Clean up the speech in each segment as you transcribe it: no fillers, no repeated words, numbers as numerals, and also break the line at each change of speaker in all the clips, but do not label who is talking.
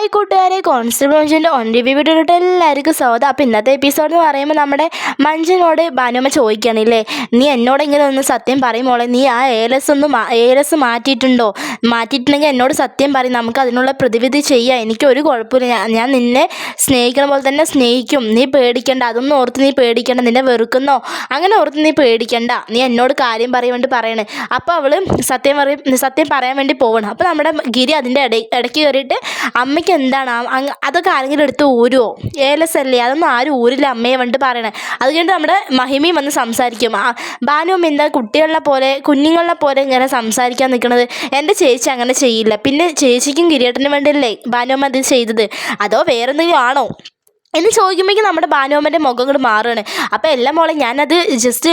Hi കൂട്ടുകാരെ, constable മഞ്ജുവിൻ്റെ on review വീഡിയോയിലോട്ട് എല്ലാവർക്കും സ്വാഗതം. അപ്പോൾ ഇന്നത്തെ എപ്പിസോഡ് എന്ന് പറയുമ്പോൾ നമ്മുടെ മഞ്ജുവിനോട് ഭാനുമ്മ ചോദിക്കുകയാണില്ലേ, നീ എന്നോട് ഇങ്ങനെ ഒന്ന് സത്യം പറയുമോളെ, നീ ആ ഏലസ് മാറ്റിയിട്ടുണ്ടെങ്കിൽ എന്നോട് സത്യം പറയും, നമുക്ക് അതിനുള്ള പ്രതിവിധി ചെയ്യാം, എനിക്കൊരു കുഴപ്പമില്ല, ഞാൻ നിന്നെ സ്നേഹിക്കണ പോലെ തന്നെ സ്നേഹിക്കും, നീ പേടിക്കണ്ട, അതൊന്നും ഓർത്ത് നീ പേടിക്കണ്ട, നിന്നെ വെറുക്കുന്നോ അങ്ങനെ ഓർത്ത് നീ പേടിക്കണ്ട, നീ എന്നോട് കാര്യം പറയാൻ വേണ്ടി പറയണേ. അപ്പോൾ അവൾ സത്യം പറയാൻ വേണ്ടി പോകണം. അപ്പോൾ നമ്മുടെ ഗിരി അതിൻ്റെ ഇടയ്ക്ക് കയറിയിട്ട് അമ്മയ്ക്ക് എന്താണ് അതൊക്കെ ആരെങ്കിലും എടുത്ത് ഊരുമോ, ഏലസല്ലേ, അതൊന്നും ആരും ഊരില്ല അമ്മയെ വേണ്ടി പറയണേ. അത് കഴിഞ്ഞിട്ട് നമ്മുടെ മഹിമയും വന്ന് സംസാരിക്കും. ഭാനുവും എന്താ കുഞ്ഞുങ്ങളെ പോലെ ഇങ്ങനെ സംസാരിക്കാൻ നിൽക്കുന്നത്, എൻ്റെ ചേച്ചി അങ്ങനെ ചെയ്യില്ല, പിന്നെ ചേച്ചിക്കും കിരീടത്തിനും വേണ്ടിയല്ലേ ഭാനുവമ്മ അത് ചെയ്തത്, അതോ വേറെന്തെങ്കിലും ആണോ എന്ന് ചോദിക്കുമ്പോഴേക്കും നമ്മുടെ ഭാനുവമ്മൻ്റെ മുഖം കൊണ്ട് മാറുകയാണ്. അപ്പോൾ എല്ലാം മോളെ, ഞാനത് ജസ്റ്റ്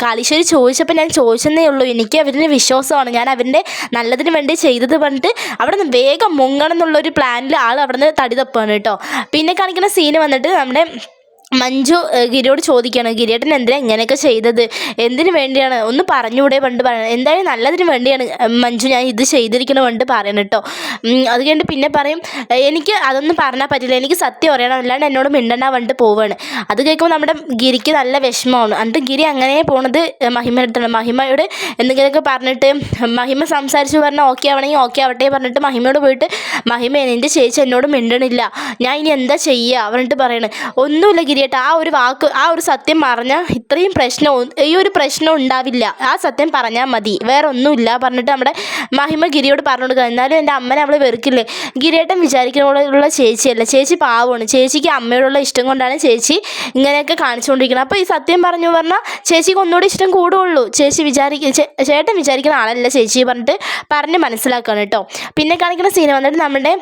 കാളീശ്വരി ചോദിച്ചപ്പോൾ ഞാൻ ചോദിച്ചെന്നേ ഉള്ളൂ, എനിക്ക് അവരിന് വിശ്വാസമാണ്, ഞാൻ അവരുടെ നല്ലതിന് വേണ്ടി ചെയ്തത് പറഞ്ഞിട്ട് അവിടെ നിന്ന് വേഗം മുങ്ങണം എന്നുള്ളൊരു പ്ലാനിൽ ആൾ അവിടെ നിന്ന് തടി തപ്പാണ് കേട്ടോ. പിന്നെ കാണിക്കുന്ന സീന് വന്നിട്ട് നമ്മുടെ മഞ്ജു ഗിരിയോട് ചോദിക്കുകയാണ്, ഗിരിയേട്ടൻ എന്തിനാ ഇങ്ങനെയൊക്കെ ചെയ്തത്, എന്തിനു വേണ്ടിയാണ് ഒന്ന് പറഞ്ഞുകൂടെ പണ്ട് പറയണം, എന്തായാലും നല്ലതിന് വേണ്ടിയാണ് മഞ്ജു ഞാൻ ഇത് ചെയ്തിരിക്കണ പണ്ട് പറയണം കേട്ടോ. അത് കഴിഞ്ഞിട്ട് പിന്നെ പറയും, എനിക്ക് അതൊന്നും പറഞ്ഞാൽ പറ്റില്ല, എനിക്ക് സത്യം അറിയണം, അല്ലാണ്ട് എന്നോട് മിണ്ടണ്ട പറഞ്ഞിട്ട് പോവുകയാണ്. അത് കേൾക്കുമ്പോൾ നമ്മുടെ ഗിരിക്ക് നല്ല വിഷമമാണ്. എന്നിട്ട് ഗിരി അങ്ങനെ പോണത് മഹിമയുടെ അടുത്താണ്. മഹിമയോട് എന്തെങ്കിലുമൊക്കെ പറഞ്ഞിട്ട് മഹിമ സംസാരിച്ച് പറഞ്ഞാൽ ഓക്കെ ആവണമെങ്കിൽ ഓക്കെ ആവട്ടെ പറഞ്ഞിട്ട് മഹിമയോട് പോയിട്ട്, മഹിമ എൻ്റെ ചേച്ചി എന്നോട് മിണ്ടണില്ല, ഞാൻ ഇനി എന്താ ചെയ്യുക പറഞ്ഞിട്ട് പറയണേ. ഒന്നുമില്ല ഗിരി, ആ ഒരു സത്യം പറഞ്ഞാൽ ഈ ഒരു പ്രശ്നം ഉണ്ടാവില്ല, ആ സത്യം പറഞ്ഞാൽ മതി, വേറെ ഒന്നുമില്ല പറഞ്ഞിട്ട് നമ്മുടെ മഹിമ ഗിരിയോട് പറഞ്ഞു കൊടുക്കുക. എന്നാലും എൻ്റെ അമ്മനെ അവൾ വെറുക്കില്ലേ, ഗിരിയേട്ടൻ വിചാരിക്കുന്ന ചേച്ചിയല്ല, ചേച്ചി പാവമാണ്, ചേച്ചിക്ക് അമ്മയോടുള്ള ഇഷ്ടം കൊണ്ടാണ് ചേച്ചി ഇങ്ങനെയൊക്കെ കാണിച്ചുകൊണ്ടിരിക്കുന്നത്, അപ്പോൾ ഈ സത്യം പറഞ്ഞു പറഞ്ഞാൽ ചേച്ചിക്ക് ഒന്നുകൂടി ഇഷ്ടം കൂടുകയുള്ളൂ, ചേട്ടൻ വിചാരിക്കുന്ന ആളല്ല ചേച്ചി പറഞ്ഞ് മനസ്സിലാക്കുകയാണ് കേട്ടോ. പിന്നെ കാണിക്കുന്ന സീൻ വന്നിട്ട് നമ്മുടെ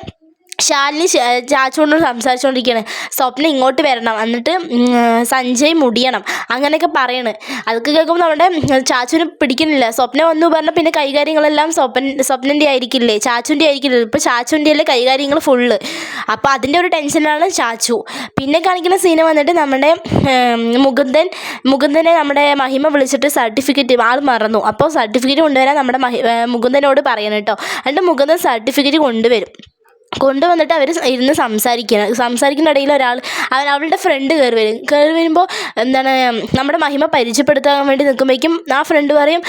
ശാലിനി ചാച്ചുകൊണ്ട് സംസാരിച്ചുകൊണ്ടിരിക്കുകയാണ്, സ്വപ്നം ഇങ്ങോട്ട് വരണം, എന്നിട്ട് സഞ്ജയ് മുടിയണം അങ്ങനെയൊക്കെ പറയണ്. അതൊക്കെ കേൾക്കുമ്പോൾ നമ്മുടെ ചാച്ചുവിന് പിടിക്കുന്നില്ല. സ്വപ്നം വന്നു പറഞ്ഞാൽ പിന്നെ കൈകാര്യങ്ങളെല്ലാം സ്വപ്നൻ്റെ ആയിരിക്കില്ലേ, ചാച്ചുൻ്റെ ആയിരിക്കില്ലേ, ഇപ്പോൾ ചാച്ചുൻ്റെ അല്ലേ കൈകാര്യങ്ങൾ ഫുള്ള്, അപ്പോൾ അതിൻ്റെ ഒരു ടെൻഷനാണ് ചാച്ചു. പിന്നെ കാണിക്കുന്ന സീന് വന്നിട്ട് നമ്മുടെ മുകുന്ദനെ നമ്മുടെ മഹിമ വിളിച്ചിട്ട് സർട്ടിഫിക്കറ്റ് ആൾ മറന്നു, അപ്പോൾ സർട്ടിഫിക്കറ്റ് കൊണ്ടുവരാൻ നമ്മുടെ മുകുന്ദനോട് പറയണം കേട്ടോ. എന്നിട്ട് മുകുന്ദൻ സർട്ടിഫിക്കറ്റ് കൊണ്ടുവന്നിട്ട് അവർ ഇരുന്ന് സംസാരിക്കുന്ന ഇടയിൽ അവളുടെ ഫ്രണ്ട് കയറി വരുമ്പോൾ എന്താണ് നമ്മുടെ മഹിമ പരിചയപ്പെടുത്താൻ വേണ്ടി നിൽക്കുമ്പോഴേക്കും ആ ഫ്രണ്ട് പറയും,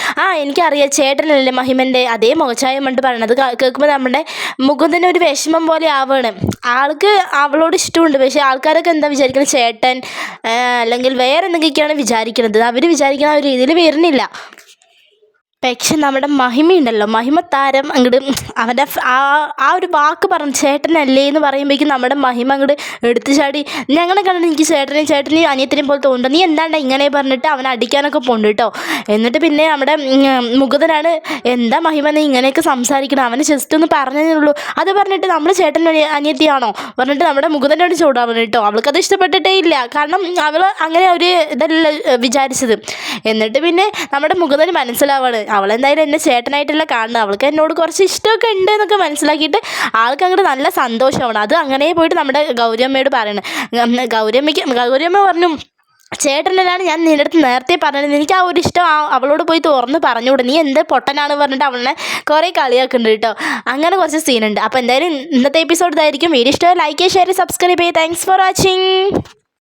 എനിക്കറിയാം ചേട്ടനല്ലേ മഹിമൻ്റെ അതേ മുഖച്ഛായം കൊണ്ട് പറയണത്. കേൾക്കുമ്പോൾ നമ്മുടെ മുകുന്ദന് ഒരു വിഷമം പോലെ ആവുകയാണ്. ആൾക്ക് അവളോട് ഇഷ്ടമുണ്ട്, പക്ഷേ ആൾക്കാരൊക്കെ എന്താ വിചാരിക്കുന്നത്, ചേട്ടൻ അല്ലെങ്കിൽ വേറെ എന്തെങ്കിലുമൊക്കെയാണ് വിചാരിക്കുന്നത്, അവർ വിചാരിക്കുന്ന ആ ഒരു രീതിയിൽ വരുന്നില്ല. പക്ഷെ നമ്മുടെ മഹിമയുണ്ടല്ലോ, മഹിമ താരം അങ്ങോട്ട് അവൻ്റെ ആ ഒരു വാക്ക് പറഞ്ഞു ചേട്ടനല്ലേ എന്ന് പറയുമ്പോഴേക്കും നമ്മുടെ മഹിമ അങ്ങോട്ട് എടുത്തു ചാടി, ഞങ്ങളെ കണ്ടിട്ട് എനിക്ക് ചേട്ടനെയും അനിയത്തിനെയും പോലെ തോന്നുന്നു, നീ എന്താണ്ട് ഇങ്ങനെ പറഞ്ഞിട്ട് അവനെ അടിക്കാനൊക്കെ പോണ്ട് കേട്ടോ. എന്നിട്ട് പിന്നെ നമ്മുടെ മുകുന്ദനാണ്, എന്താ മഹിമ നീ ഇങ്ങനെയൊക്കെ സംസാരിക്കണം, അവന് ജസ്റ്റ് ഒന്ന് പറഞ്ഞതേ ഉള്ളൂ, അത് പറഞ്ഞിട്ട് നമ്മൾ ചേട്ടൻ അനിയത്തിയാണോ പറഞ്ഞിട്ട് നമ്മുടെ മുകുന്ദനോട് ചൂടാവണം കേട്ടോ. അവൾക്കത് ഇഷ്ടപ്പെട്ടിട്ടേ ഇല്ല, കാരണം അവൾ അങ്ങനെ ഒരു ഇതല്ല വിചാരിച്ചത്. എന്നിട്ട് പിന്നെ നമ്മുടെ മുകുന്ദന് മനസ്സിലാവാണ്, അവളെന്തായാലും എന്നെ ചേട്ടനായിട്ടല്ല കാണുന്നത്, അവൾക്ക് എന്നോട് കുറച്ച് ഇഷ്ടമൊക്കെ ഉണ്ട് എന്നൊക്കെ മനസ്സിലാക്കിയിട്ട് ആൾക്ക് അങ്ങോട്ട് നല്ല സന്തോഷമാണ്. അത് അങ്ങനെ പോയിട്ട് നമ്മുടെ ഗൗരിയമ്മയോട് പറയണം. ഗൗരിയമ്മ പറഞ്ഞു, ചേട്ടനാണ് ഞാൻ നിൻ്റെ അടുത്ത് നേരത്തെ പറഞ്ഞത്, എനിക്ക് ആ ഒരു ഇഷ്ടം അവളോട് പോയി തുറന്ന് പറഞ്ഞുകൂടെ, നീ എന്ത് പൊട്ടനാണ് പറഞ്ഞിട്ട് അവളെ കുറേ കളിയാക്കുന്നുണ്ട് കേട്ടോ. അങ്ങനെ കുറച്ച് സീനുണ്ട്. അപ്പോൾ എന്തായാലും ഇന്നത്തെ എപ്പിസോഡ് ഇതായിരിക്കും. വീഡിയോ ഇഷ്ടമായി ലൈക്ക് ചെയ്യുക, ഷെയർ, സബ്സ്ക്രൈബ് ചെയ്യുക. Thanks for watching.